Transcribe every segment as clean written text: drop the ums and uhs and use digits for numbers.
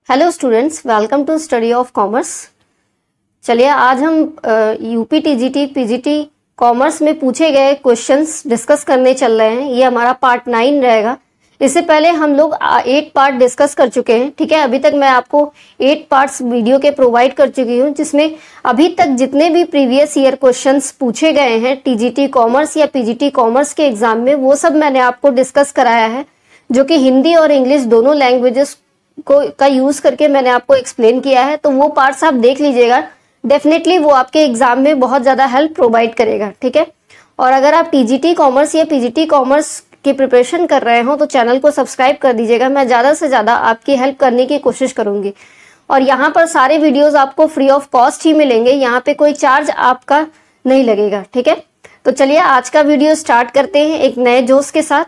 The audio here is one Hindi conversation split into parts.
Hello students, welcome to study of commerce. चलिए आज हम यूपी टीजीटी पीजीटी कॉमर्स में पूछे गए क्वेश्चंस डिस्कस करने चल रहे हैं। ये हमारा पार्ट 9 रहेगा। इससे पहले हम लोग 8 पार्ट डिस्कस कर चुके हैं। ठीक है, अभी तक मैं आपको 8 पार्ट्स वीडियो के प्रोवाइड कर चुकी हूँ, जिसमें अभी तक जितने भी प्रीवियस ईयर क्वेश्चंस पूछे गए हैं टीजीटी कॉमर्स या पीजीटी कॉमर्स के एग्जाम में, वो सब मैंने आपको डिस्कस कराया है, जो कि हिंदी और इंग्लिश दोनों लैंग्वेजेस का यूज करके मैंने आपको एक्सप्लेन किया है। तो वो पार्ट्स आप देख लीजिएगा, डेफिनेटली वो आपके एग्जाम में बहुत ज्यादा हेल्प प्रोवाइड करेगा। ठीक है, और अगर आप टीजीटी कॉमर्स या पीजीटी कॉमर्स की प्रिपरेशन कर रहे हो तो चैनल को सब्सक्राइब कर दीजिएगा। मैं ज्यादा से ज्यादा आपकी हेल्प करने की कोशिश करूंगी। और यहाँ पर सारे वीडियोज आपको फ्री ऑफ कॉस्ट ही मिलेंगे, यहाँ पे कोई चार्ज आपका नहीं लगेगा। ठीक है, तो चलिए आज का वीडियो स्टार्ट करते हैं एक नए जोश के साथ।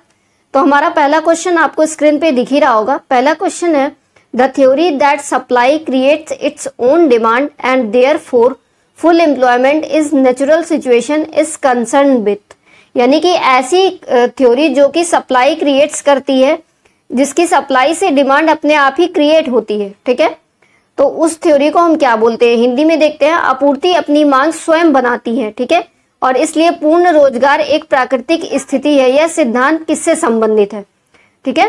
तो हमारा पहला क्वेश्चन आपको स्क्रीन पे दिख ही रहा होगा। पहला क्वेश्चन है, the theory that supply creates its own demand and therefore full employment is natural situation is concern with. यानी कि ऐसी थ्योरी जो कि सप्लाई क्रिएट्स करती है, जिसकी सप्लाई से डिमांड अपने आप ही क्रिएट होती है। ठीक है, तो उस थ्योरी को हम क्या बोलते हैं? हिंदी में देखते हैं, आपूर्ति अपनी मांग स्वयं बनाती है। ठीक है, और इसलिए पूर्ण रोजगार एक प्राकृतिक स्थिति है। यह सिद्धांत किससे संबंधित है? ठीक है,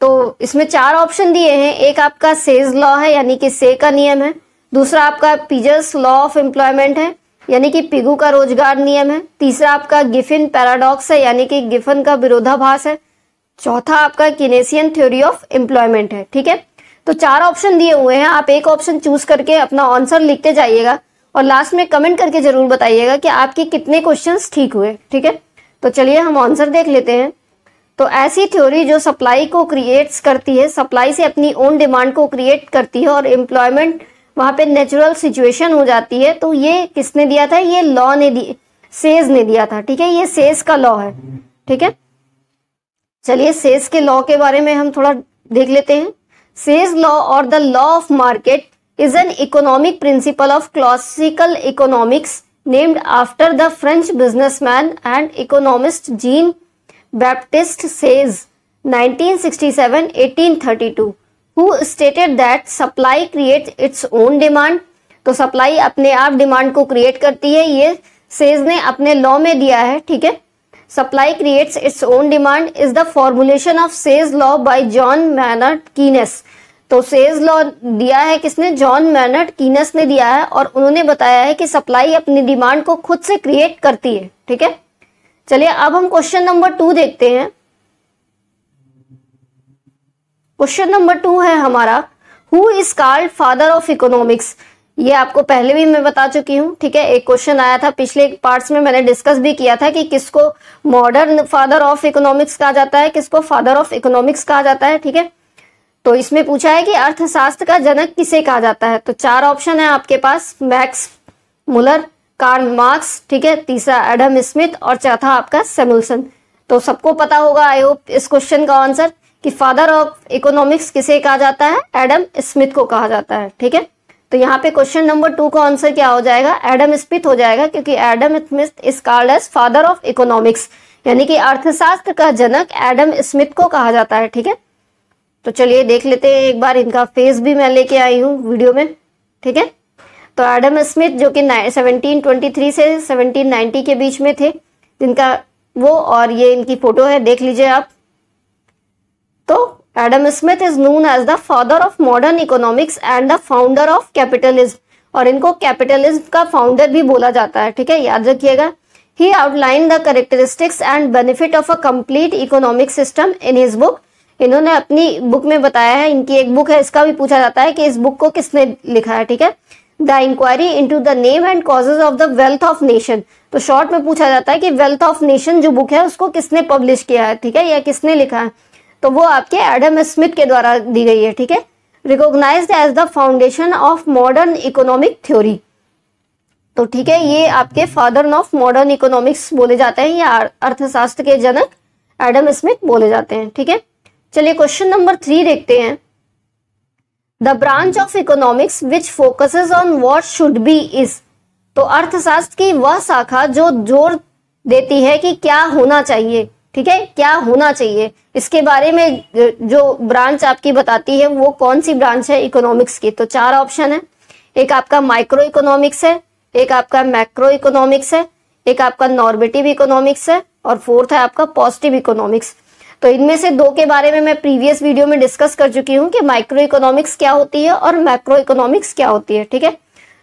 तो इसमें 4 ऑप्शन दिए हैं। एक आपका सेज लॉ है, यानी कि से का नियम है। दूसरा आपका पिजर्स लॉ ऑफ एम्प्लॉयमेंट है, यानी कि पिगू का रोजगार नियम है। तीसरा आपका गिफिन पैराडॉक्स है, यानी कि गिफन का विरोधाभास है। चौथा आपका किनेसियन थ्योरी ऑफ एम्प्लॉयमेंट है। ठीक है, तो 4 ऑप्शन दिए हुए हैं, आप एक ऑप्शन चूज करके अपना आंसर लिखते जाइएगा और लास्ट में कमेंट करके जरूर बताइएगा कि आपके कितने क्वेश्चंस ठीक हुए। ठीक है, तो चलिए हम आंसर देख लेते हैं। तो ऐसी थ्योरी जो सप्लाई को क्रिएट्स करती है, सप्लाई से अपनी ओन डिमांड को क्रिएट करती है और एम्प्लॉयमेंट वहां पे नेचुरल सिचुएशन हो जाती है, तो ये किसने दिया था? ये लॉ ने सेज ने दिया था। ठीक है, ये सेज का लॉ है। ठीक है, चलिए सेज के लॉ के बारे में हम थोड़ा देख लेते हैं। सेज लॉ और the law of market is an economic principle of classical economics named after the French businessman and economist Jean-Baptiste Say 1967-1832, who stated that supply creates its own demand। तो सप्लाई अपने आप डिमांड को क्रिएट करती है, ये सेज ने अपने लॉ में दिया है। ठीक है, supply creates its own demand is the formulation of says law by John mannered kinase. तो सेज लॉ दिया है किसने? जॉन मैनर्ड कीनेस ने दिया है, और उन्होंने बताया है कि सप्लाई अपनी डिमांड को खुद से क्रिएट करती है। ठीक है, चलिए अब हम क्वेश्चन नंबर 2 देखते हैं। क्वेश्चन नंबर 2 है हमारा, who is called father of economics. ये आपको पहले भी मैं बता चुकी हूँ। ठीक है, एक क्वेश्चन आया था पिछले पार्ट्स में, मैंने डिस्कस भी किया था कि किसको मॉडर्न फादर ऑफ इकोनॉमिक्स कहा जाता है, किसको फादर ऑफ इकोनॉमिक्स कहा जाता है। ठीक है, तो इसमें पूछा है कि अर्थशास्त्र का जनक किसे कहा जाता है। तो 4 ऑप्शन है आपके पास, मैक्स मुलर, कार्ल मार्क्स, ठीक है, तीसरा एडम स्मिथ और चौथा आपका सैमुअल्सन। तो सबको पता होगा आई होप इस क्वेश्चन का आंसर कि फादर ऑफ इकोनॉमिक्स किसे कहा जाता है? एडम स्मिथ को कहा जाता है। ठीक है, तो यहाँ पे क्वेश्चन नंबर 2 का आंसर क्या हो जाएगा? एडम स्मिथ हो जाएगा, क्योंकि Adam Smith is called as father of economics, यानी कि अर्थशास्त्र का जनक एडम स्मिथ को कहा जाता है। ठीक है, तो चलिए देख लेते हैं एक बार, इनका फेस भी मैं लेके आई हूँ वीडियो में। ठीक है, तो एडम स्मिथ जो कि 1723 से 1790 के बीच में थे, जिनका वो, और ये इनकी फोटो है, देख लीजिए आप। तो Adam Smith is known as the father of modern economics and the founder of capitalism, और इनको कैपिटलिज्म का फाउंडर भी बोला जाता है। ठीक है, याद रखिएगा। He outline the characteristics and benefit of a complete economic system in his book. इन्होंने अपनी बुक में बताया है, इनकी एक बुक है, इसका भी पूछा जाता है कि इस बुक को किसने लिखा है। ठीक है, the inquiry into the name and causes of the wealth of nation. तो शॉर्ट में पूछा जाता है कि वेल्थ ऑफ नेशन जो बुक है उसको किसने पब्लिश किया है, ठीक है, या किसने लिखा है। तो वो आपके एडम स्मिथ के द्वारा दी गई है। ठीक है, recognised as the foundation of modern economic theory. तो ठीक है, ये आपके फादर ऑफ मॉडर्न इकोनॉमिक्स बोले जाते हैं, या अर्थशास्त्र के जनक एडम स्मिथ बोले जाते हैं। ठीक है, चलिए क्वेश्चन नंबर 3 देखते हैं। The branch of economics which focuses on what should be is. तो अर्थशास्त्र की वह शाखा जो जोर देती है कि क्या होना चाहिए। ठीक है, क्या होना चाहिए इसके बारे में जो ब्रांच आपकी बताती है वो कौन सी ब्रांच है इकोनॉमिक्स की। तो 4 ऑप्शन है, एक आपका माइक्रो इकोनॉमिक्स है, एक आपका मैक्रो इकोनॉमिक्स है, एक आपका नॉर्मेटिव इकोनॉमिक्स है और फोर्थ है आपका पॉजिटिव इकोनॉमिक्स। तो इनमें से 2 के बारे में मैं प्रीवियस वीडियो में डिस्कस कर चुकी हूँ कि माइक्रो इकोनॉमिक्स क्या होती है और मैक्रो इकोनॉमिक्स क्या होती है। ठीक है,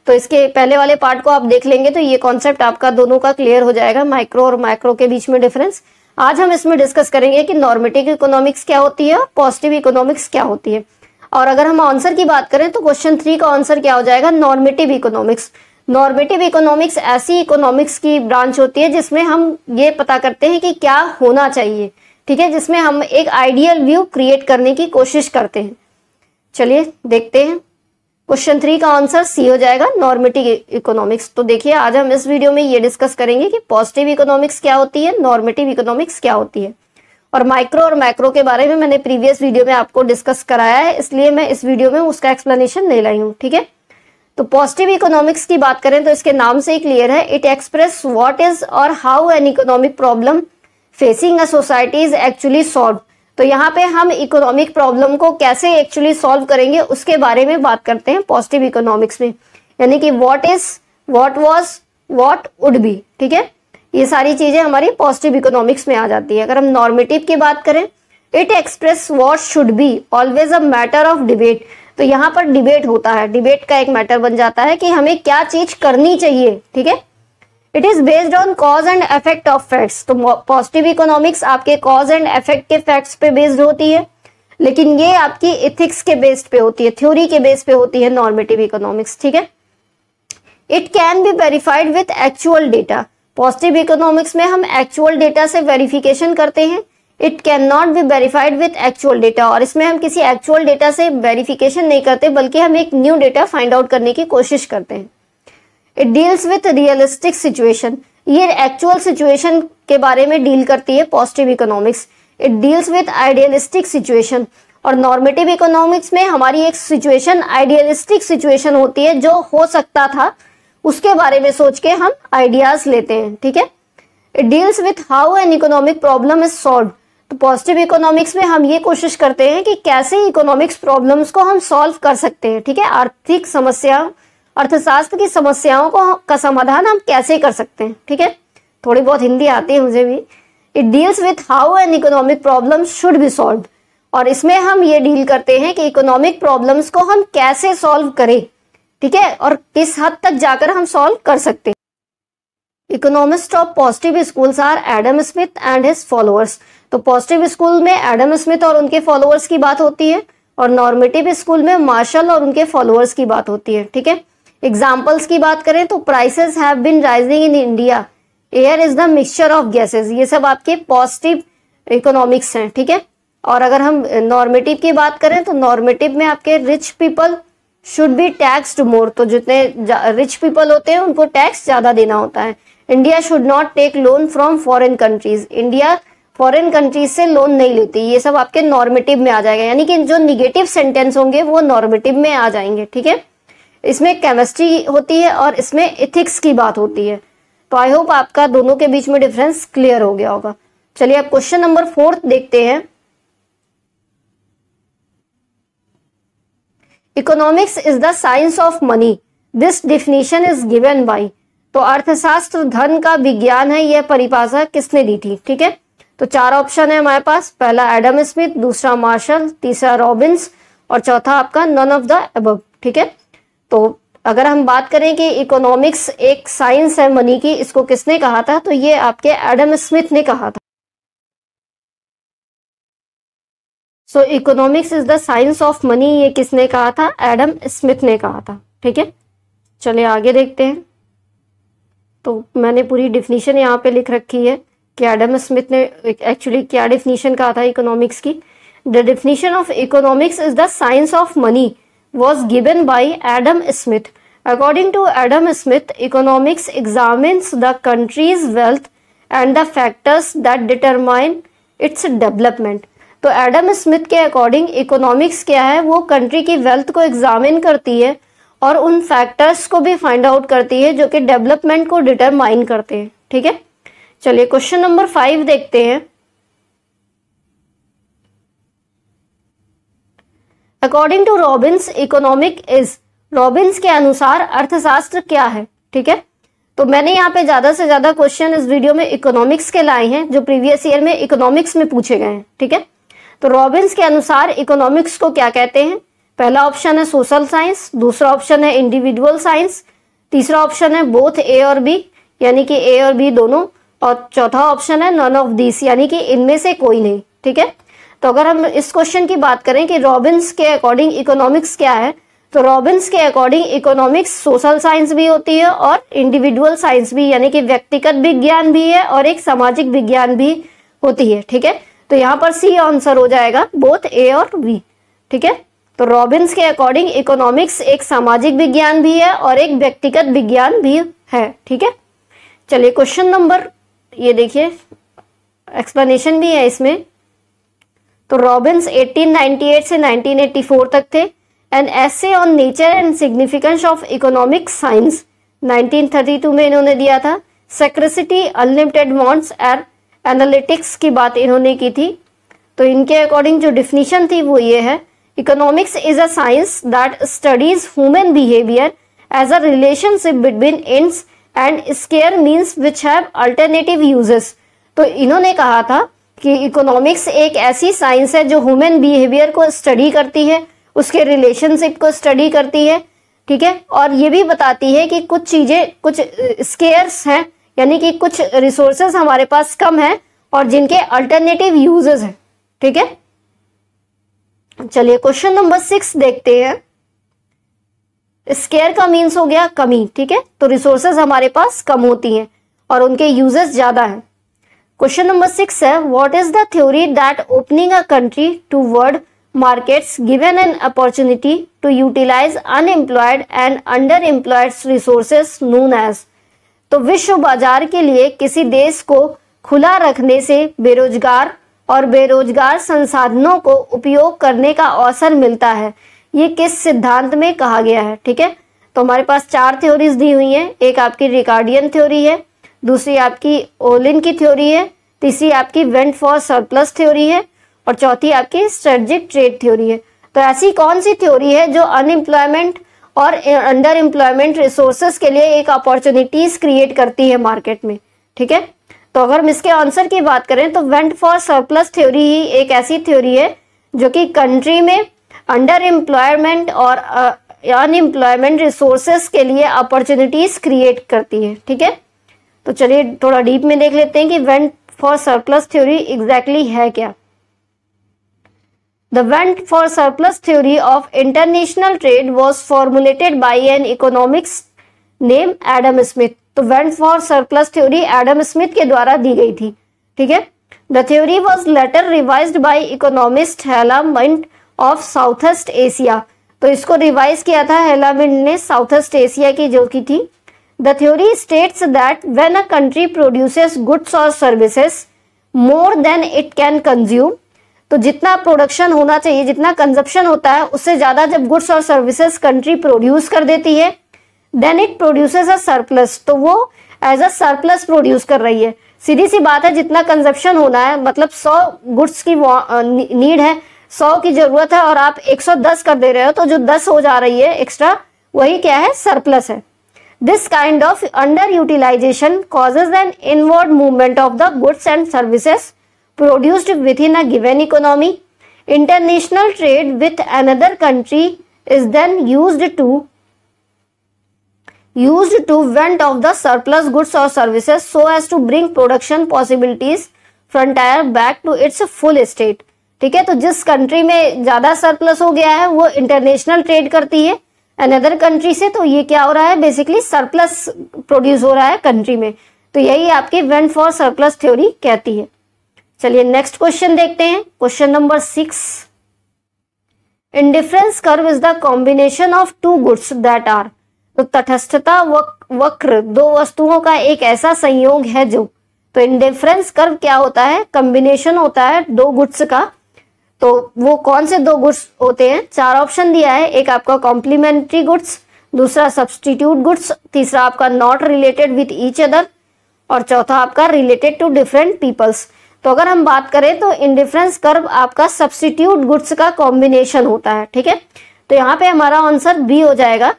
तो इसके पहले वाले पार्ट को आप देख लेंगे तो ये कॉन्सेप्ट आपका दोनों का क्लियर हो जाएगा, माइक्रो और मैक्रो के बीच में डिफरेंस। आज हम इसमें डिस्कस करेंगे कि नॉर्मेटिव इकोनॉमिक्स क्या होती है, पॉजिटिव इकोनॉमिक्स क्या होती है। और अगर हम आंसर की बात करें तो क्वेश्चन 3 का आंसर क्या हो जाएगा, नॉर्मेटिव इकोनॉमिक्स। नॉर्मेटिव इकोनॉमिक्स ऐसी इकोनॉमिक्स की ब्रांच होती है जिसमें हम ये पता करते हैं कि क्या होना चाहिए, ठीक है, जिसमें हम एक आइडियल व्यू क्रिएट करने की कोशिश करते हैं। चलिए देखते हैं, क्वेश्चन 3 का आंसर सी हो जाएगा, नॉर्मेटिव इकोनॉमिक्स। तो देखिए आज हम इस वीडियो में ये डिस्कस करेंगे कि पॉजिटिव इकोनॉमिक्स क्या होती है, नॉर्मेटिव इकोनॉमिक्स क्या होती है। और माइक्रो और मैक्रो के बारे में मैंने प्रीवियस वीडियो में आपको डिस्कस कराया है, इसलिए मैं इस वीडियो में उसका एक्सप्लेनेशन नहीं लाई हूँ। ठीक है, तो पॉजिटिव इकोनॉमिक्स की बात करें तो इसके नाम से ही क्लियर है, इट एक्सप्रेस व्हाट इज और how an economic problem facing a society is actually solve. तो यहाँ पे हम इकोनॉमिक प्रॉब्लम को कैसे एक्चुअली सॉल्व करेंगे उसके बारे में बात करते हैं पॉजिटिव इकोनॉमिक्स में, यानी कि what is, what was, what would be. ठीक है, ये सारी चीजें हमारी पॉजिटिव इकोनॉमिक्स में आ जाती है। अगर हम नॉर्मेटिव की बात करें, it express what should be always a matter of debate. तो यहाँ पर डिबेट होता है, डिबेट का एक मैटर बन जाता है कि हमें क्या चीज करनी चाहिए। ठीक है, it is based on cause and effect of facts. तो पॉजिटिव इकोनॉमिक्स आपके कॉज एंड इफेक्ट के फैक्ट्स पे बेस्ड होती है, लेकिन ये आपकी एथिक्स के बेस्ड पे होती है, थ्योरी के बेस पे होती है नॉर्मेटिव इकोनॉमिक्स। ठीक है, it can be verified with actual data. Positive economics में हम एक्चुअल डेटा से वेरिफिकेशन करते हैं, it can not be verified with actual data. और इसमें हम किसी एक्चुअल डेटा से वेरिफिकेशन नहीं करते बल्कि हम एक न्यू डेटा फाइंड आउट करने की कोशिश करते हैं। It deals with realistic situation, ये एक्चुअल सिचुएशन के बारे में डील करती है positive economics. It deals with idealistic situation, और नॉर्मेटिव इकोनॉमिक्स में हमारी एक सिचुएशन आइडियलिस्टिक सिचुएशन होती है, जो हो सकता था उसके बारे में सोच के हम आइडियाज लेते हैं। ठीक है, it deals with how an economic problem is solve. तो पॉजिटिव इकोनॉमिक्स में हम ये कोशिश करते हैं कि कैसे इकोनॉमिक्स प्रॉब्लम्स को हम सॉल्व कर सकते हैं। ठीक है, आर्थिक समस्या, अर्थशास्त्र की समस्याओं का समाधान हम कैसे कर सकते हैं। ठीक है, थोड़ी बहुत हिंदी आती है मुझे भी। It deals with how an economic problem should be solve, और इसमें हम ये डील करते हैं कि इकोनॉमिक प्रॉब्लम्स को हम कैसे सॉल्व करें। ठीक है, और किस हद तक जाकर हम सॉल्व कर सकते हैं। Economist of positive schools are Adam Smith and his followers. तो पॉजिटिव स्कूल में एडम स्मिथ और उनके फॉलोअर्स की बात होती है, और नॉर्मेटिव स्कूल में मार्शल और उनके फॉलोअर्स की बात होती है। ठीक है, एग्जाम्पल्स की बात करें तो prices have been rising in India, air is the mixture of gases. ये सब आपके पॉजिटिव इकोनॉमिक्स हैं। ठीक है, और अगर हम नॉर्मेटिव की बात करें तो नॉर्मेटिव में आपके rich people should be taxed more. तो जितने रिच पीपल होते हैं उनको टैक्स ज्यादा देना होता है। India should not take loan from foreign countries, India foreign countries से लोन नहीं लेती। ये सब आपके नॉर्मेटिव में आ जाएगा, यानी कि जो निगेटिव सेंटेंस होंगे वो नॉर्मेटिव में आ जाएंगे। ठीक है, इसमें केमिस्ट्री होती है और इसमें एथिक्स की बात होती है। तो आई होप आपका दोनों के बीच में डिफरेंस क्लियर हो गया होगा। चलिए अब क्वेश्चन नंबर 4 देखते हैं। Economics is the science of money, this definition is given by. तो अर्थशास्त्र धन का विज्ञान है, यह परिभाषा किसने दी थी। ठीक है, तो 4 ऑप्शन है हमारे पास, पहला एडम स्मिथ, दूसरा मार्शल, तीसरा रॉबिन्स और चौथा आपका नन ऑफ द अबव। ठीक है, तो अगर हम बात करें कि इकोनॉमिक्स एक साइंस है मनी की, इसको किसने कहा था, तो ये आपके एडम स्मिथ ने कहा था। So economics is the science of money, ये किसने कहा था, एडम स्मिथ ने कहा था। ठीक है, चलिए आगे देखते हैं। तो मैंने पूरी डिफिनीशन यहाँ पे लिख रखी है कि एडम स्मिथ ने एक्चुअली क्या डिफिनीशन कहा था इकोनॉमिक्स की। The definition of economics is the science of money was given by Adam Smith. According to Adam Smith, economics examines the country's wealth and the factors that determine its development. तो एडम स्मिथ के अकॉर्डिंग इकोनॉमिक्स क्या है, वो कंट्री की वेल्थ को एग्जामिन करती है और उन फैक्टर्स को भी फाइंड आउट करती है जो कि डेवलपमेंट को डिटरमाइन करते हैं। ठीक है, चलिए क्वेश्चन नंबर 5 देखते हैं। According to Robbins economic is, Robbins के अनुसार अर्थशास्त्र क्या है। ठीक है, तो मैंने यहाँ पे ज्यादा से ज्यादा क्वेश्चन इस वीडियो में इकोनॉमिक्स के लाए हैं जो प्रीवियस ईयर में इकोनॉमिक्स में पूछे गए हैं। ठीक है, तो रॉबिन्स के अनुसार इकोनॉमिक्स को क्या कहते हैं? पहला ऑप्शन है सोशल साइंस, दूसरा ऑप्शन है इंडिविजुअल साइंस, तीसरा ऑप्शन है बोथ ए और बी यानी कि ए और बी दोनों, और चौथा ऑप्शन है नन ऑफ दिस यानी कि इनमें से कोई नहीं। ठीक है, तो अगर हम इस क्वेश्चन की बात करें कि रॉबिन्स के अकॉर्डिंग इकोनॉमिक्स क्या है, तो रॉबिन्स के अकॉर्डिंग इकोनॉमिक्स सोशल साइंस भी होती है और इंडिविजुअल साइंस भी यानी कि व्यक्तिगत विज्ञान भी है और एक सामाजिक विज्ञान भी होती है। ठीक है, तो यहाँ पर सी आंसर हो जाएगा बोथ ए और बी। ठीक है, तो रॉबिन्स के अकॉर्डिंग इकोनॉमिक्स एक सामाजिक विज्ञान भी है और एक व्यक्तिगत विज्ञान भी है। ठीक है, चलिए क्वेश्चन नंबर, ये देखिए एक्सप्लेनेशन भी है इसमें। तो रॉबिन्स 1898 से 1984 तक थे। An essay on nature and significance of economic science 1932 में इन्होंने दिया था। सेक्रेसिटी, अनलिमिटेड वांट्स एंड एनालिटिक्स की बात इन्होंने की थी। तो इनके अकॉर्डिंग जो डिफिनीशन थी वो ये है, economics is a science that studies human behaviour as a relationship between ends and scarce means which have alternative uses. तो इन्होंने कहा था कि इकोनॉमिक्स एक ऐसी साइंस है जो ह्यूमन बिहेवियर को स्टडी करती है, उसके रिलेशनशिप को स्टडी करती है। ठीक है, और ये भी बताती है कि कुछ चीजें कुछ स्केयर्स हैं यानी कि कुछ रिसोर्सेज हमारे पास कम है और जिनके अल्टरनेटिव यूजेस हैं। ठीक है, चलिए क्वेश्चन नंबर 6 देखते हैं। स्केयर का मीन्स हो गया कमी। ठीक है, तो रिसोर्सेज हमारे पास कम होती हैं और उनके यूजेस ज्यादा हैं। क्वेश्चन नंबर 6 है, what is the theory that opening a country to world markets given an opportunity to utilise unemployed and underemployed resources known as. तो विश्व बाजार के लिए किसी देश को खुला रखने से बेरोजगार और बेरोजगार संसाधनों को उपयोग करने का अवसर मिलता है, ये किस सिद्धांत में कहा गया है। ठीक है, तो हमारे पास 4 थ्योरीज दी हुई हैं। एक आपकी रिकार्डियन थ्योरी है, दूसरी आपकी ओलिन की थ्योरी है, तीसरी आपकी वेंट फॉर सरप्लस थ्योरी है और चौथी आपकी स्ट्रेटजिक ट्रेड थ्योरी है। तो ऐसी कौन सी थ्योरी है जो अनएम्प्लॉयमेंट और अंडर एम्प्लॉयमेंट रिसोर्सेज के लिए एक अपॉर्चुनिटीज क्रिएट करती है मार्केट में। ठीक है, तो अगर हम इसके आंसर की बात करें तो वेंट फॉर सरप्लस थ्योरी ही एक ऐसी थ्योरी है जो कि कंट्री में अंडर एम्प्लॉयमेंट और अनएम्प्लॉयमेंट रिसोर्सेज के लिए अपॉर्चुनिटीज क्रिएट करती है। ठीक है, तो चलिए थोड़ा डीप में देख लेते हैं कि vent for surplus theory exactly है क्या। The vent for surplus theory of international trade was formulated by an economics name Adam Smith. तो vent for surplus theory Adam Smith के द्वारा दी गई थी। ठीक है, the theory was later revised by economist Hla Myint of south east Asia. तो इसको रिवाइज किया था हेलामिंट ने साउथ ईस्ट एशिया की जो की थी। The theory states that when a country produces goods or services more than it can consume, तो जितना प्रोडक्शन होना चाहिए, जितना कंजप्शन होता है उससे ज्यादा जब गुड्स और सर्विसेज कंट्री प्रोड्यूस कर देती है, then it produces a surplus. तो वो एज अ सरप्लस प्रोड्यूस कर रही है। सीधी सी बात है, जितना कंजप्शन होना है, मतलब 100 गुड्स की नीड है, 100 की जरूरत है और आप 110 कर दे रहे हो, तो जो 10 हो जा रही है एक्स्ट्रा, वही क्या है, सरप्लस है। This kind of underutilization causes an inward movement of the goods and services produced within a given economy. International trade with another country is then used to vent of the surplus goods or services so as to bring production possibilities frontier back to its full state. ठीक है, तो जिस कंट्री में ज्यादा सरप्लस हो गया है वो इंटरनेशनल ट्रेड करती है अनदर कंट्री से, तो ये क्या हो रहा है, बेसिकली सरप्लस प्रोड्यूस हो रहा है कंट्री में। तो यही आपकी वेंट फॉर सरप्लस थ्योरी कहती है। चलिए नेक्स्ट क्वेश्चन देखते हैं। Question number 6, indifference curve is the combination of two goods that are. तो तटस्थता वक्र दो वस्तुओं का एक ऐसा संयोग है जो, तो इंडिफरेंस कर्व क्या होता है, कॉम्बिनेशन होता है दो गुड्स का। तो वो कौन से दो गुड्स होते हैं, 4 ऑप्शन दिया है। एक आपका कॉम्प्लीमेंट्री गुड्स, दूसरा सब्सटीट्यूट गुड्स, तीसरा आपका not related with each other और चौथा आपका रिलेटेड टू डिफरेंट पीपल्स। तो अगर हम बात करें तो इंडिफरेंस कर्व आपका सब्स्टिट्यूट गुड्स का कॉम्बिनेशन होता है, ठीक है। तो यहाँ पे हमारा आंसर बी हो जाएगा।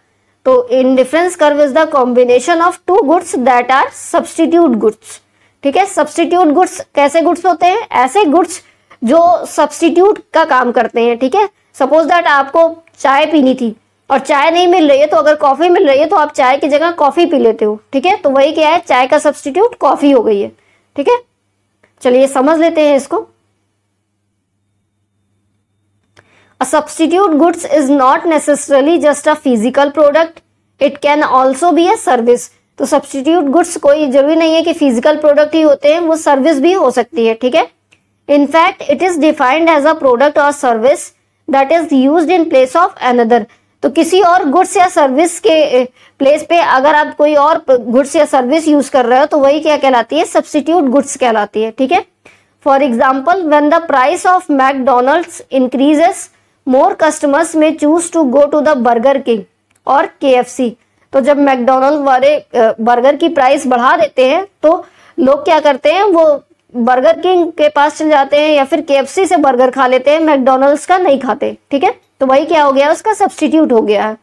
तो indifference curve is the combination of two goods that are substitute goods, ठीक है। सब्स्टिट्यूट गुड्स कैसे गुड्स होते हैं? ऐसे गुड्स जो सब्स्टिट्यूट का काम करते हैं, ठीक है। सपोज दैट आपको चाय पीनी थी और चाय नहीं मिल रही है, तो अगर कॉफी मिल रही है तो आप चाय की जगह कॉफी पी लेते हो, ठीक है। तो वही क्या है, चाय का सब्स्टिट्यूट कॉफी हो गई है, ठीक है। चलिए समझ लेते हैं इसको। A substitute goods is not necessarily just a physical product, it can also be a service। तो substitute goods कोई जरूरी नहीं है कि फिजिकल प्रोडक्ट ही होते हैं, वो सर्विस भी हो सकती है, ठीक है। In fact, it is defined as a product or service that is used in place of another। तो किसी और गुड्स या सर्विस के प्लेस पे अगर आप कोई और गुड्स या सर्विस यूज कर रहे हो तो वही क्या कहलाती है, सब्स्टिट्यूट गुड्स कहलाती है, ठीक है। For example, when the price of McDonald's increases, more customers may choose to go to the Burger King और KFC। तो जब मैकडोनल्ड वाले बर्गर की प्राइस बढ़ा देते हैं तो लोग क्या करते हैं, वो बर्गर किंग के पास चले जाते हैं या फिर KFC से बर्गर खा लेते हैं, मैकडोनल्ड्स का नहीं खाते, ठीक है। तो वही क्या हो गया, उसका सब्स्टिट्यूट हो गया है।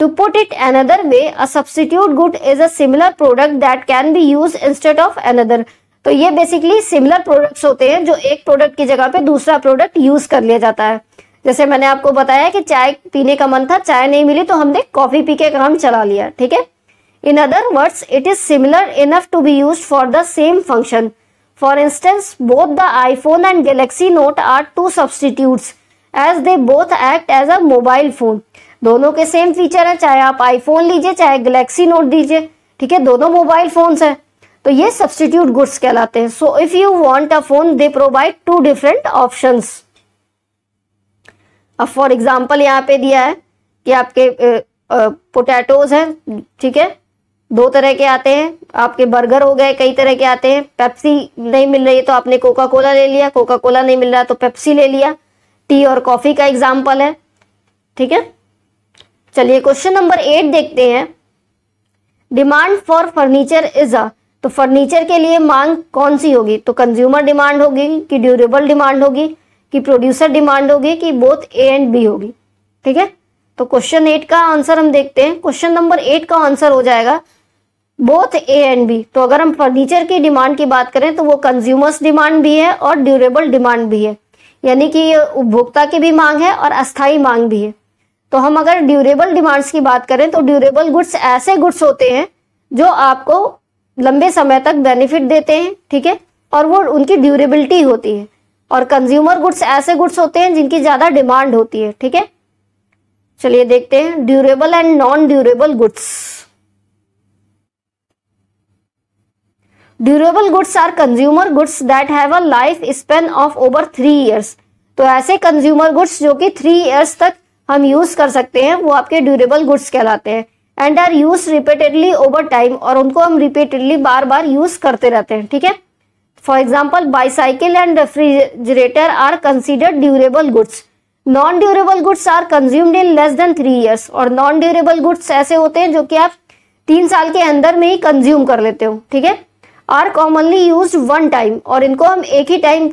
To put it another way, a substitute good is a similar product that can be use instead of another. तो ये बेसिकली सिमिलर प्रोडक्ट्स होते हैं जो एक प्रोडक्ट की जगह पे दूसरा प्रोडक्ट यूज कर लिया जाता है। जैसे मैंने आपको बताया कि चाय पीने का मन था, चाय नहीं मिली तो हमने कॉफी पी के काम चला लिया, ठीक है। In other words, it is similar enough to be used for the same function. For instance, both the iPhone and Galaxy Note are two substitutes as they both act as a mobile phone. दोनों के सेम फीचर है, चाहे आप आईफोन लीजिए चाहे गैलेक्सी नोट दीजिए, ठीक है, दोनों मोबाइल फोन्स हैं। तो ये सब्स्टिट्यूट गुड्स कहलाते हैं। So if you want a phone, they provide two different options. अब फॉर एग्जांपल यहाँ पे दिया है कि आपके पोटैटोज हैं, ठीक है, दो तरह के आते हैं। आपके बर्गर हो गए, कई तरह के आते हैं। पेप्सी नहीं मिल रही है तो आपने कोका कोला ले लिया, कोका कोला नहीं मिल रहा तो पेप्सी ले लिया। टी और कॉफी का एग्जाम्पल है, ठीक है। चलिए क्वेश्चन नंबर 8 देखते हैं। Demand for furniture is a, तो फर्नीचर के लिए मांग कौन सी होगी? तो कंज्यूमर डिमांड होगी कि ड्यूरेबल डिमांड होगी कि प्रोड्यूसर डिमांड होगी कि बोथ A एंड B होगी, ठीक है। तो क्वेश्चन 8 का आंसर हम देखते हैं। क्वेश्चन नंबर 8 का आंसर हो जाएगा बोथ A एंड B। तो अगर हम फर्नीचर की डिमांड की बात करें तो वो कंज्यूमर्स डिमांड भी है और ड्यूरेबल डिमांड भी है, यानी कि उपभोक्ता की भी मांग है और अस्थायी मांग भी है। तो हम अगर ड्यूरेबल डिमांड्स की बात करें तो ड्यूरेबल गुड्स ऐसे गुड्स होते हैं जो आपको लंबे समय तक बेनिफिट देते हैं, ठीक है, और वो उनकी ड्यूरेबिलिटी होती है। और कंज्यूमर गुड्स ऐसे गुड्स होते हैं जिनकी ज्यादा डिमांड होती है, ठीक है। चलिए देखते हैं durable and non durable goods. Durable goods are consumer goods that have a life span of over 3 years। तो ऐसे कंज्यूमर गुड्स जो कि 3 years तक हम यूज कर सकते हैं वो आपके ड्यूरेबल गुड्स कहलाते हैं। And are use repeatedly over time, और उनको हम रिपीटेडली बार बार यूज करते रहते हैं, ठीक है। For example, bicycle and refrigerator are considered durable goods. Non durable goods are consumed in less than 3 years। और नॉन ड्यूरेबल गुड्स ऐसे होते हैं जो कि आप 3 साल के अंदर में ही कंज्यूम कर लेते हो, ठीक है। Are commonly use one time, और इनको हम एक ही टाइम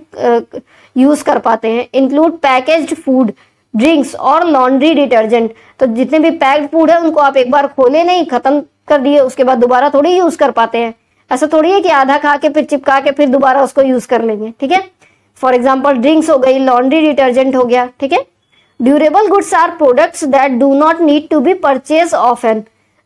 यूज कर पाते हैं। इंक्लूड पैकेज्ड फूड, ड्रिंक्स और लॉन्ड्री डिटर्जेंट। तो जितने भी पैक्ड फूड है उनको आप एक बार खोले नहीं, खत्म कर दिए, उसके बाद दोबारा थोड़ी यूज कर पाते हैं। ऐसा थोड़ी है कि आधा खा के फिर चिपका के फिर दोबारा उसको यूज कर लेंगे, ठीक है। फॉर एग्जाम्पल, ड्रिंक्स हो गई, लॉन्ड्री डिटर्जेंट हो गया, ठीक है। Durable goods are products that do not need to be purchase often.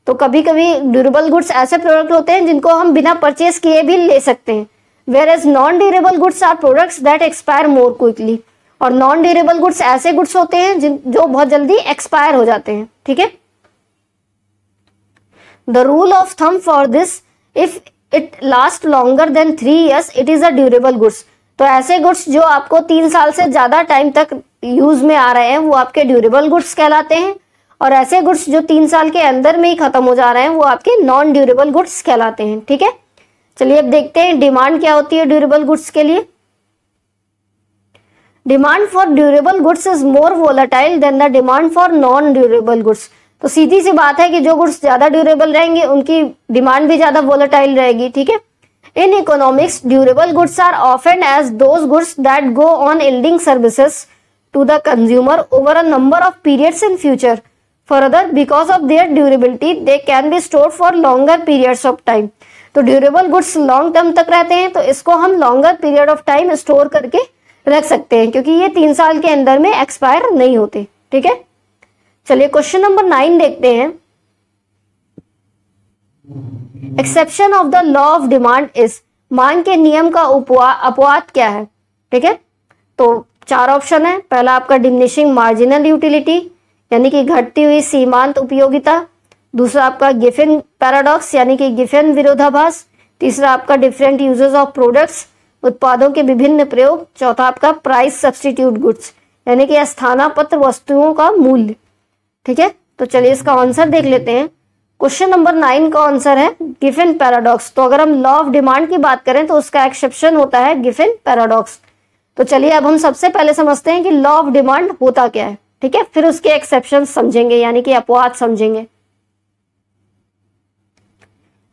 तो कभी कभी ड्यूरेबल गुड्स ऐसे प्रोडक्ट होते हैं जिनको हम बिना परचेज किए भी ले सकते हैं। Whereas non durable goods are products that expire more quickly. और नॉन ड्यूरेबल गुड्स ऐसे गुड्स होते हैं जो बहुत जल्दी एक्सपायर हो जाते हैं, ठीक है। The rule of thumb for this, if it last longer than 3 years, it is a durable goods. तो ऐसे गुड्स जो आपको 3 साल से ज्यादा टाइम तक यूज में आ रहे हैं वो आपके ड्यूरेबल गुड्स कहलाते हैं। और ऐसे गुड्स जो 3 साल के अंदर में ही खत्म हो जा रहे हैं वो आपके नॉन ड्यूरेबल गुड्स कहलाते हैं, ठीक है। चलिए अब देखते हैं डिमांड क्या होती है ड्यूरेबल गुड्स के लिए। Demand for durable goods is more volatile than the demand for non durable goods. तो सीधी सी बात है कि जो गुड्स ज्यादा ड्यूरेबल रहेंगे उनकी डिमांड भी ज्यादा वोलेटाइल रहेगी, ठीक है। In economics, durable goods are often as those goods that go on yielding services to the consumer over a number of periods in future. Further, because of their durability, they can be stored for longer periods of time. तो ड्यूरेबल गुड्स लॉन्ग टर्म तक रहते हैं, तो इसको हम longer period of time store करके रख सकते हैं, क्योंकि ये 3 साल के अंदर में एक्सपायर नहीं होते। ठीक है, चलिए क्वेश्चन नंबर 9 देखते हैं। Exception of the law of demand is, मांग के नियम का अपवाद क्या है? ठीक है, तो 4 ऑप्शन है। पहला आपका डिमिनिशिंग मार्जिनल यूटिलिटी, यानी कि घटती हुई सीमांत उपयोगिता। दूसरा आपका गिफिन पैराडॉक्स, यानी कि गिफिन विरोधाभास। तीसरा आपका डिफरेंट यूजेस ऑफ प्रोडक्ट्स, उत्पादों के विभिन्न प्रयोग। चौथा आपका प्राइस सब्स्टिट्यूट गुड्स, यानी कि स्थानापन्न वस्तुओं का मूल्य। ठीक है, तो चलिए इसका आंसर देख लेते हैं। क्वेश्चन नंबर 9 का आंसर है गिफिन पैराडॉक्स। तो अगर हम लॉ ऑफ डिमांड की बात करें तो उसका एक्सेप्शन होता है गिफिन पैराडॉक्स। तो चलिए अब हम सबसे पहले समझते हैं कि लॉ ऑफ डिमांड होता क्या है। ठीक है, फिर उसके एक्सेप्शन समझेंगे, यानी कि अपवाद समझेंगे।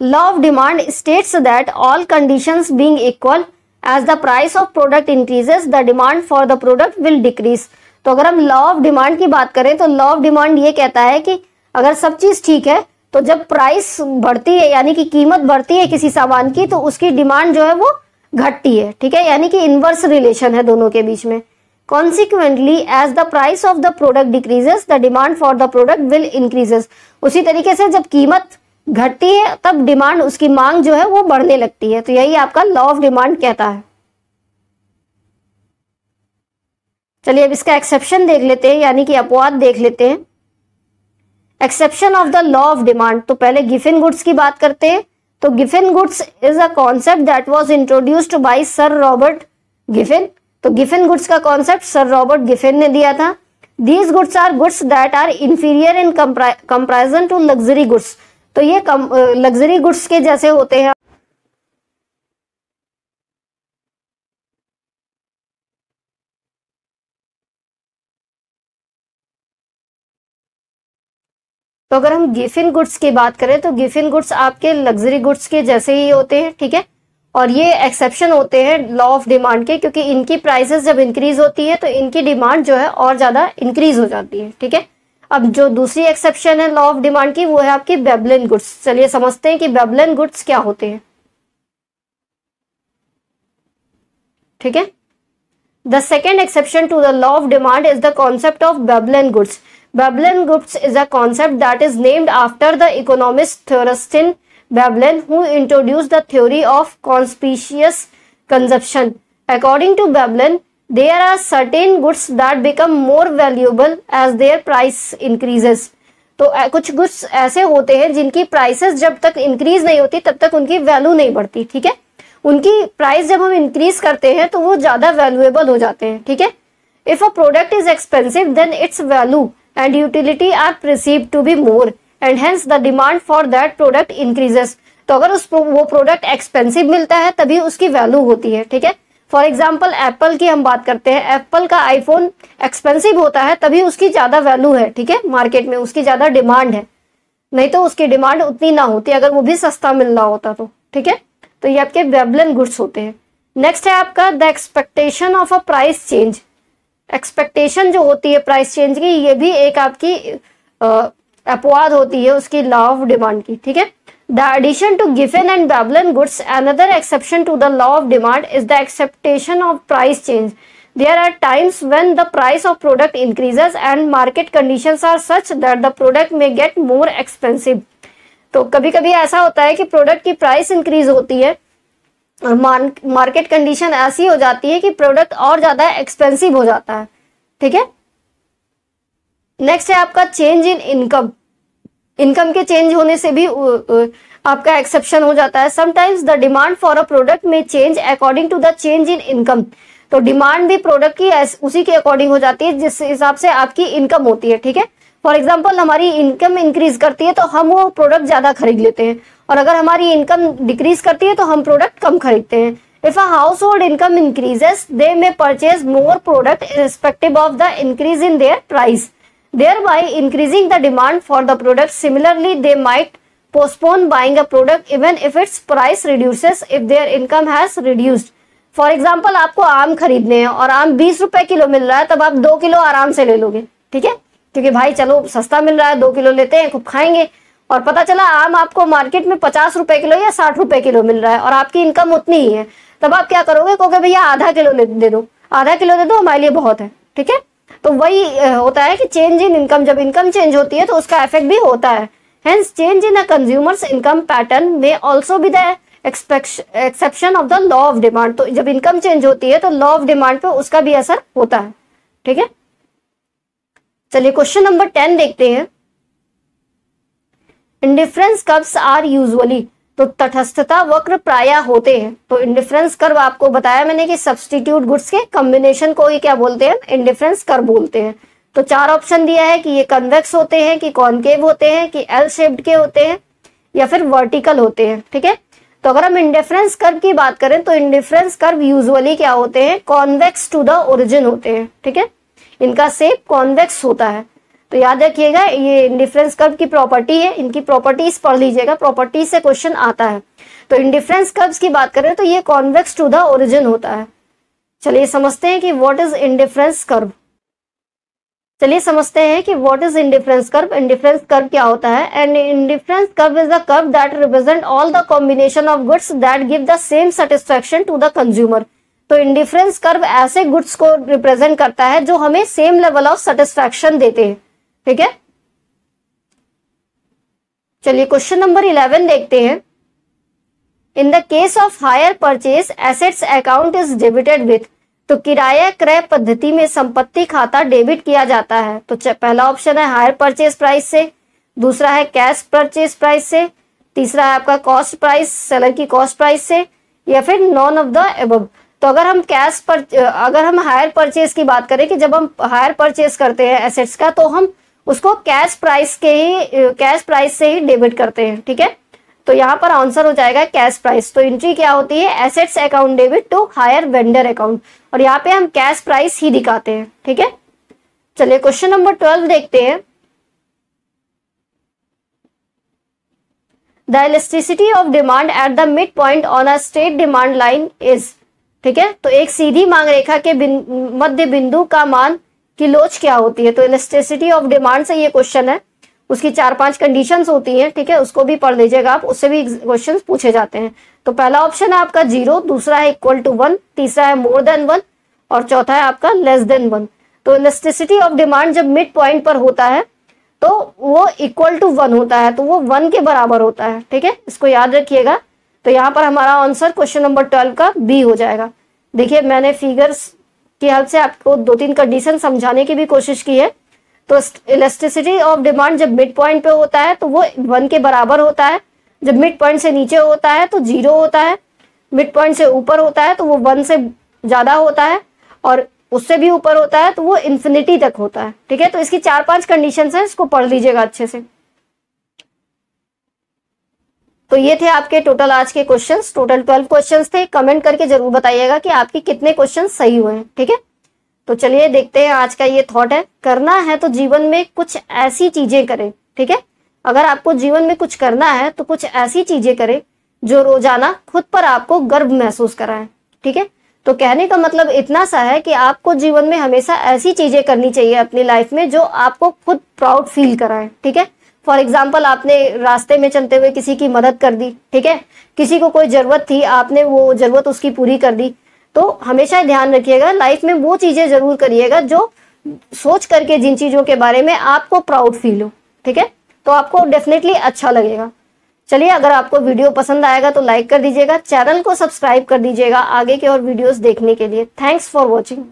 Law of demand states that all conditions being equal, as the price of product increases the demand for the product will decrease. तो अगर हम लॉ ऑफ डिमांड की बात करें तो लॉ ऑफ डिमांड ये कहता है कि अगर सब चीज ठीक है तो जब प्राइस बढ़ती है, यानी कि कीमत बढ़ती है किसी सामान की, तो उसकी डिमांड जो है वो घटती है। ठीक है, यानी कि इनवर्स रिलेशन है दोनों के बीच में। Consequently as the price of the product decreases the demand for the product will increases. उसी तरीके से जब कीमत घटती है तब डिमांड, उसकी मांग जो है वो बढ़ने लगती है। तो यही आपका लॉ ऑफ डिमांड कहता है। चलिए अब इसका एक्सेप्शन देख लेते हैं, यानी कि अपवाद देख लेते हैं। Exception of the law of demand, तो पहले गिफिन गुड्स की बात करते हैं। तो Giffen goods is a concept that was introduced by sir Robert Giffen. तो गिफिन गुड्स का कॉन्सेप्ट सर रॉबर्ट गिफिन ने दिया था। These goods are goods that are inferior in comparison to luxury goods. तो ये लग्जरी गुड्स के जैसे होते हैं। तो अगर हम गिफिन गुड्स की बात करें तो गिफिन गुड्स आपके लग्जरी गुड्स के जैसे ही होते हैं। ठीक है, और ये एक्सेप्शन होते हैं लॉ ऑफ डिमांड के, क्योंकि इनकी प्राइसेस जब इंक्रीज होती है तो इनकी डिमांड जो है और ज्यादा इंक्रीज हो जाती है। ठीक है, अब जो दूसरी एक्सेप्शन है लॉ ऑफ डिमांड की वो है आपकी बेबलिन गुड्स। चलिए समझते हैं कि बेबलिन गुड्स क्या होते हैं। ठीक है, the second exception to the law of demand is the concept of Veblen goods. Veblen goods is a concept that is named after the economist Thorstein Veblen, who introduced the theory of conspicuous consumption. According to Veblen, there are certain goods that become more valuable as their price increases. तो कुछ गुड्स ऐसे होते हैं जिनकी प्राइसेस जब तक इंक्रीज नहीं होती तब तक उनकी वैल्यू नहीं बढ़ती। ठीक है, उनकी प्राइस जब हम इंक्रीज करते हैं तो वो ज्यादा वैल्यूएबल हो जाते हैं। ठीक है, if a product is expensive than it's value and utility are perceived to be more and hence the demand for that product increases. तो अगर वो प्रोडक्ट एक्सपेंसिव मिलता है तभी उसकी वैल्यू होती है। ठीक है, फॉर एग्जांपल एप्पल की हम बात करते हैं। एप्पल का आईफोन एक्सपेंसिव होता है तभी उसकी ज्यादा वैल्यू है। ठीक है, मार्केट में उसकी ज्यादा डिमांड है, नहीं तो उसकी डिमांड उतनी ना होती अगर वो भी सस्ता मिल रहा होता तो। ठीक है, तो ये आपके वेबलिन गुड्स होते हैं। नेक्स्ट है आपका the expectation of a price change. Expectation जो होती है प्राइस चेंज की, ये भी एक आपकी अपवाद होती है उसकी लॉ ऑफ डिमांड की। ठीक है, the addition to Giffen and Veblen goods another exception to the law of demand is the expectation of price change. There are times when the price of product increases and market conditions are such that the product may get more expensive. तो कभी कभी ऐसा होता है कि प्रोडक्ट की प्राइस इंक्रीज होती है और मार्केट कंडीशन ऐसी हो जाती है कि प्रोडक्ट और ज्यादा एक्सपेंसिव हो जाता है। ठीक है, नेक्स्ट है आपका चेंज इन इनकम। इनकम के चेंज होने से भी आपका एक्सेप्शन हो जाता है। Sometimes the demand for a product may change according to the change in income. तो डिमांड भी प्रोडक्ट की उसी के अकॉर्डिंग हो जाती है जिस हिसाब से आपकी इनकम होती है। ठीक है, फॉर एग्जाम्पल हमारी इनकम इंक्रीज करती है तो हम वो प्रोडक्ट ज्यादा खरीद लेते हैं, और अगर हमारी इनकम डिक्रीज करती है तो हम प्रोडक्ट कम खरीदते हैं। If a house hold income increases they may purchase more product irrespective of the increase in their price, thereby increasing the demand for the product. Similarly, they might postpone buying a product even if its price reduces if their income has reduced. For example आपको आम खरीदने हैं और आम 20 रुपए किलो मिल रहा है, तब आप 2 किलो आराम से ले लोगे, ठीक है, क्योंकि भाई चलो सस्ता मिल रहा है, 2 किलो लेते हैं, खूब खाएंगे। और पता चला आम आपको मार्केट में 50 रुपए किलो या 60 रुपए किलो मिल रहा है और आपकी इनकम उतनी ही है, तब आप क्या करोगे, कहोगे भैया आधा किलो दे दो, आधा किलो दे दो, हमारे लिए बहुत है, ठीक है। तो वही होता है कि चेंज इन इनकम, जब इनकम चेंज होती है तो उसका इफेक्ट भी होता है। Hence change in a consumer's income pattern may also be the exception of the law of demand. तो जब इनकम चेंज होती है तो लॉ ऑफ डिमांड पे उसका भी असर होता है, ठीक है। चलिए क्वेश्चन नंबर 10 देखते हैं। इंडिफरेंस कर्व्स आर यूजुअली, तो तटस्थता वक्र प्रायः होते हैं। तो इंडिफरेंस कर्व आपको बताया मैंने कि सब्स्टिट्यूट गुड्स के कॉम्बिनेशन को ही क्या बोलते हैं, इंडिफरेंस कर्व बोलते हैं। तो 4 ऑप्शन दिया है कि ये कन्वेक्स होते हैं, कि कॉनकेव होते हैं, कि एल शेप्ड के होते हैं, या फिर वर्टिकल होते हैं, ठीक है। तो अगर हम इंडिफरेंस कर्व की बात करें तो इंडिफरेंस कर्व यूजुअली क्या होते हैं, कॉन्वेक्स टू द ओरिजिन होते हैं, ठीक है, इनका शेप कॉन्वेक्स होता है। तो याद रखिएगा ये इंडिफरेंस कर्व की प्रॉपर्टी है, इनकी प्रॉपर्टीज पढ़ लीजिएगा, प्रॉपर्टीज से क्वेश्चन आता है। तो इंडिफरेंस कर्व्स की बात करें तो ये कॉन्वेक्स टू द ओरिजिन होता है। चलिए समझते हैं कि व्हाट इज इंडिफरेंस कर्व। चलिए समझते हैं कि what is indifference curve. Indifference curve क्या होता है? And indifference curve is a curve that represent all the combination of goods that give the same satisfaction to the consumer. तो इंडिफरेंस कर्व ऐसे गुड्स को रिप्रेजेंट करता है जो हमें सेम लेवल ऑफ सेटिस्फेक्शन देते हैं, ठीक है। चलिए क्वेश्चन नंबर 11 देखते हैं। In the case of hire purchase assets account is debited with. तो किराया क्रय पद्धति में संपत्ति खाता डेबिट किया जाता है। तो पहला ऑप्शन है हायर परचेज प्राइस से, दूसरा है कैश परचेज प्राइस से, तीसरा है आपका कॉस्ट प्राइस, सेलर की कॉस्ट प्राइस से, या फिर नॉन ऑफ द अबव। तो अगर हम हायर परचेज की बात करें कि जब हम हायर परचेज करते हैं एसेट्स का, तो हम उसको कैश प्राइस से ही डेबिट करते हैं, ठीक है। तो यहाँ पर आंसर हो जाएगा कैश प्राइस। तो एंट्री क्या होती है, assets account debit to hire vendor account, और यहाँ पे हम कैश प्राइस ही दिखाते हैं, ठीक है। चलिए क्वेश्चन नंबर 12 देखते हैं। The elasticity of demand at the mid point on a straight demand line is, ठीक है। तो एक सीधी मांग रेखा के मध्य बिंदु का मान की लोच क्या होती है। तो इलास्टिसिटी ऑफ डिमांड से ये क्वेश्चन है, उसकी 4-5 कंडीशंस होती हैं, ठीक है, उसको भी पढ़ लीजिएगा आप, उससे भी क्वेश्चंस पूछे जाते हैं। तो पहला ऑप्शन है आपका 0, दूसरा है इक्वल टू 1, तीसरा है मोर देन 1, और चौथा है आपका लेस देन 1। तो इलास्टिसिटी ऑफ डिमांड जब मिड पॉइंट पर होता है तो वो इक्वल टू 1 होता है, तो वो 1 के बराबर होता है, ठीक है, इसको याद रखिएगा। तो यहाँ पर हमारा आंसर क्वेश्चन नंबर 12 का बी हो जाएगा। देखिए मैंने फिगर्स की हेल्प से आपको 2-3 कंडीशन समझाने की भी कोशिश की है। तो इलास्टिसिटी ऑफ डिमांड जब मिड पॉइंट पे होता है तो वो 1 के बराबर होता है, जब मिड पॉइंट से नीचे होता है तो 0 होता है, मिड पॉइंट से ऊपर होता है तो वो 1 से ज्यादा होता है, और उससे भी ऊपर होता है तो वो इन्फिनिटी तक होता है, ठीक है। तो इसकी 4-5 कंडीशंस हैं, इसको पढ़ लीजिएगा अच्छे से। तो ये थे आपके टोटल आज के क्वेश्चंस, टोटल 12 क्वेश्चंस थे। कमेंट करके जरूर बताइएगा कि आपके कितने क्वेश्चन सही हुए हैं, ठीक है। तो चलिए देखते हैं आज का ये थॉट है, करना है तो जीवन में कुछ ऐसी चीजें करें, ठीक है। अगर आपको जीवन में कुछ करना है तो कुछ ऐसी चीजें करें जो रोजाना खुद पर आपको गर्व महसूस कराएं, ठीक है। तो कहने का मतलब इतना सा है कि आपको जीवन में हमेशा ऐसी चीजें करनी चाहिए अपनी लाइफ में जो आपको खुद प्राउड फील कराएं, ठीक है। फॉर एग्जाम्पल आपने रास्ते में चलते हुए किसी की मदद कर दी, ठीक है, किसी को कोई जरूरत थी, आपने वो जरूरत उसकी पूरी कर दी। तो हमेशा ध्यान रखिएगा लाइफ में वो चीजें जरूर करिएगा जो सोच करके जिन चीजों के बारे में आपको प्राउड फील हो, ठीक है, तो आपको डेफिनेटली अच्छा लगेगा। चलिए अगर आपको वीडियो पसंद आएगा तो लाइक कर दीजिएगा, चैनल को सब्सक्राइब कर दीजिएगा आगे के और वीडियोस देखने के लिए। Thanks for watching.